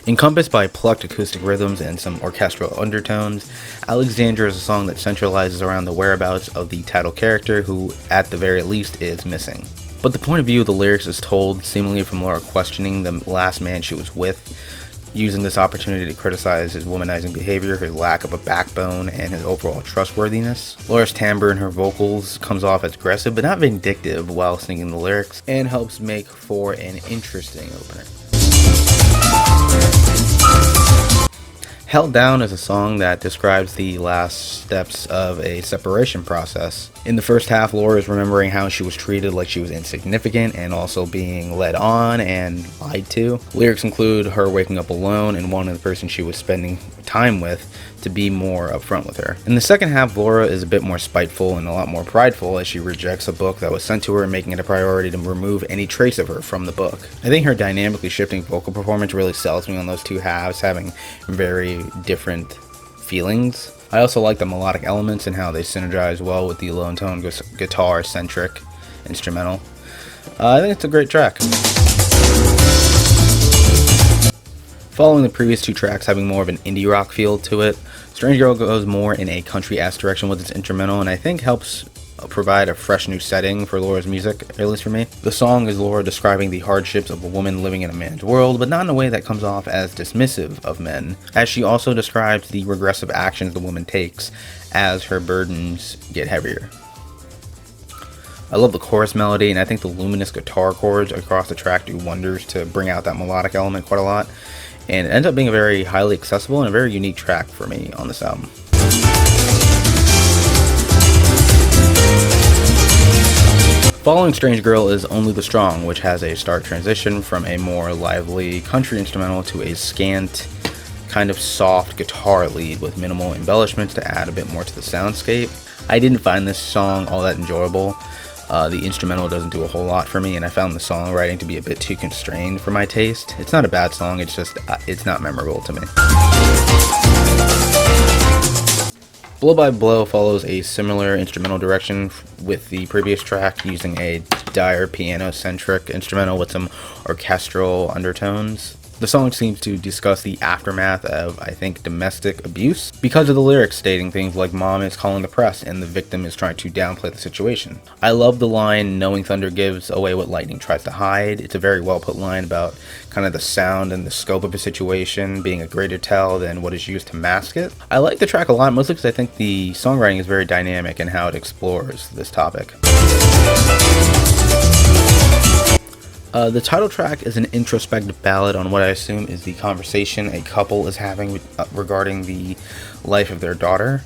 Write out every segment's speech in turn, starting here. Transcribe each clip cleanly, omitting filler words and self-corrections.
Encompassed by plucked acoustic rhythms and some orchestral undertones, Alexandra is a song that centralizes around the whereabouts of the title character, who, at the very least, is missing. But the point of view of the lyrics is told seemingly from Laura questioning the last man she was with, using this opportunity to criticize his womanizing behavior, his lack of a backbone, and his overall trustworthiness. Laura's timbre in her vocals comes off as aggressive but not vindictive while singing the lyrics, and helps make for an interesting opener. Held Down is a song that describes the last steps of a separation process. In the first half, Laura is remembering how she was treated like she was insignificant and also being led on and lied to. Lyrics include her waking up alone and wanting the person she was spending time with to be more upfront with her. In the second half, Laura is a bit more spiteful and a lot more prideful as she rejects a book that was sent to her, making it a priority to remove any trace of her from the book. I think her dynamically shifting vocal performance really sells me on those two halves, having very different feelings. I also like the melodic elements and how they synergize well with the alone tone guitar-centric instrumental. I think it's a great track. Following the previous two tracks having more of an indie rock feel to it, Strange Girl goes more in a country-esque direction with its instrumental, and I think helps provide a fresh new setting for Laura's music, at least for me. The song is Laura describing the hardships of a woman living in a man's world, but not in a way that comes off as dismissive of men, as she also describes the regressive actions the woman takes as her burdens get heavier. I love the chorus melody, and I think the luminous guitar chords across the track do wonders to bring out that melodic element quite a lot, and it ends up being a very highly accessible and a very unique track for me on this album. Following Strange Girl is Only the Strong, which has a stark transition from a more lively country instrumental to a scant, kind of soft guitar lead with minimal embellishments to add a bit more to the soundscape. I didn't find this song all that enjoyable. The instrumental doesn't do a whole lot for me, and I found the songwriting to be a bit too constrained for my taste. It's not a bad song, it's just, it's not memorable to me. Blow by Blow follows a similar instrumental direction with the previous track, using a dire piano-centric instrumental with some orchestral undertones. The song seems to discuss the aftermath of, I think, domestic abuse, because of the lyrics stating things like mom is calling the press and the victim is trying to downplay the situation. I love the line, knowing thunder gives away what lightning tries to hide. It's a very well put line about kind of the sound and the scope of a situation being a greater tell than what is used to mask it. I like the track a lot, mostly because I think the songwriting is very dynamic in how it explores this topic. The title track is an introspective ballad on what I assume is the conversation a couple is having regarding the life of their daughter.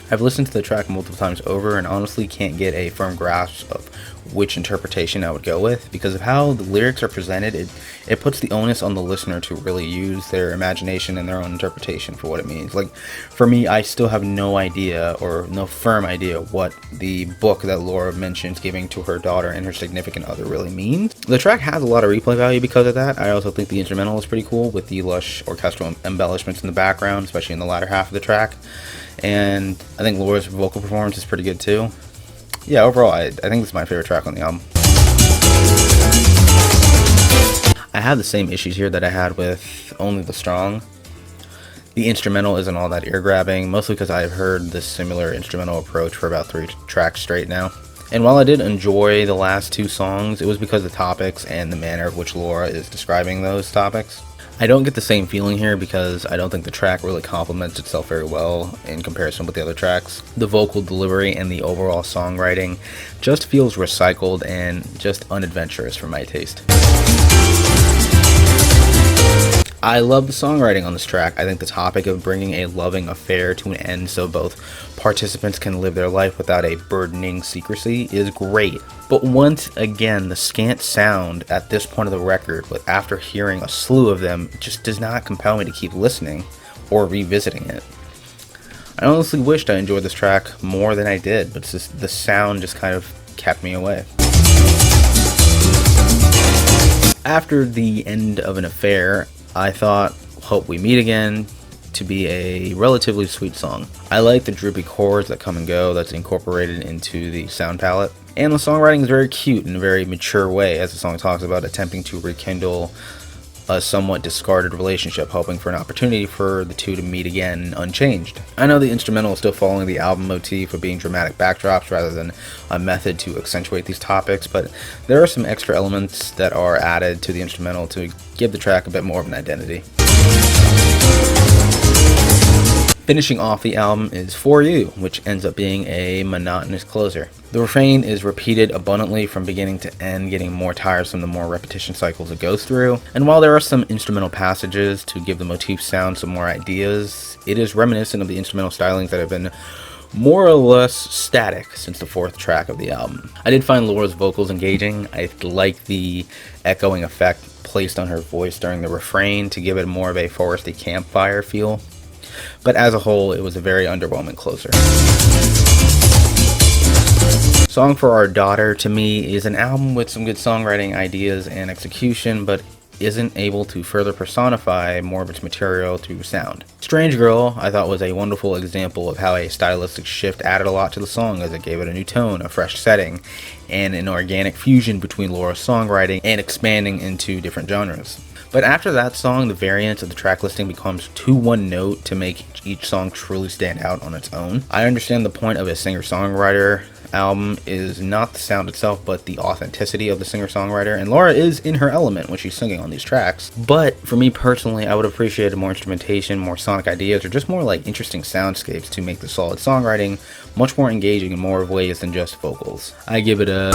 I've listened to the track multiple times over and honestly can't get a firm grasp of which interpretation I would go with, because of how the lyrics are presented. It puts the onus on the listener to really use their imagination and their own interpretation for what it means. Like, for me, I still have no idea, or no firm idea, what the book that Laura mentions giving to her daughter and her significant other really means. The track has a lot of replay value because of that. I also think the instrumental is pretty cool with the lush orchestral embellishments in the background, especially in the latter half of the track. And I think Laura's vocal performance is pretty good too. Yeah, overall, I think this is my favorite track on the album. I have the same issues here that I had with Only the Strong. The instrumental isn't all that ear-grabbing, mostly because I've heard this similar instrumental approach for about 3 tracks straight now. And while I did enjoy the last 2 songs, it was because of the topics and the manner of which Laura is describing those topics. I don't get the same feeling here because I don't think the track really complements itself very well in comparison with the other tracks. The vocal delivery and the overall songwriting just feels recycled and just unadventurous for my taste. I love the songwriting on this track. I think the topic of bringing a loving affair to an end so both participants can live their life without a burdening secrecy is great. But once again, the scant sound at this point of the record, after hearing a slew of them, just does not compel me to keep listening or revisiting it. I honestly wished I enjoyed this track more than I did, but it's just, the sound just kind of kept me away. After the end of an affair, I thought Hope We Meet Again to be a relatively sweet song. I like the droopy chords that come and go that's incorporated into the sound palette. And the songwriting is very cute in a very mature way, as the song talks about attempting to rekindle a somewhat discarded relationship, hoping for an opportunity for the two to meet again unchanged. I know the instrumental is still following the album motif of being dramatic backdrops rather than a method to accentuate these topics, but there are some extra elements that are added to the instrumental to give the track a bit more of an identity. Finishing off the album is For You, which ends up being a monotonous closer. The refrain is repeated abundantly from beginning to end, getting more tiresome the more repetition cycles it goes through. And while there are some instrumental passages to give the motif sound some more ideas, it is reminiscent of the instrumental stylings that have been more or less static since the fourth track of the album. I did find Laura's vocals engaging. I like the echoing effect placed on her voice during the refrain to give it more of a foresty campfire feel. But as a whole, it was a very underwhelming closer. Song for Our Daughter, to me, is an album with some good songwriting ideas and execution, but isn't able to further personify more of its material through sound. Strange Girl, I thought, was a wonderful example of how a stylistic shift added a lot to the song, as it gave it a new tone, a fresh setting, and an organic fusion between Laura's songwriting and expanding into different genres. But after that song, the variance of the track listing becomes too one note to make each song truly stand out on its own. I understand the point of a singer-songwriter album is not the sound itself, but the authenticity of the singer-songwriter, and Laura is in her element when she's singing on these tracks. But for me personally, I would have appreciated more instrumentation, more sonic ideas, or just more like interesting soundscapes to make the solid songwriting much more engaging in more ways than just vocals. I give it a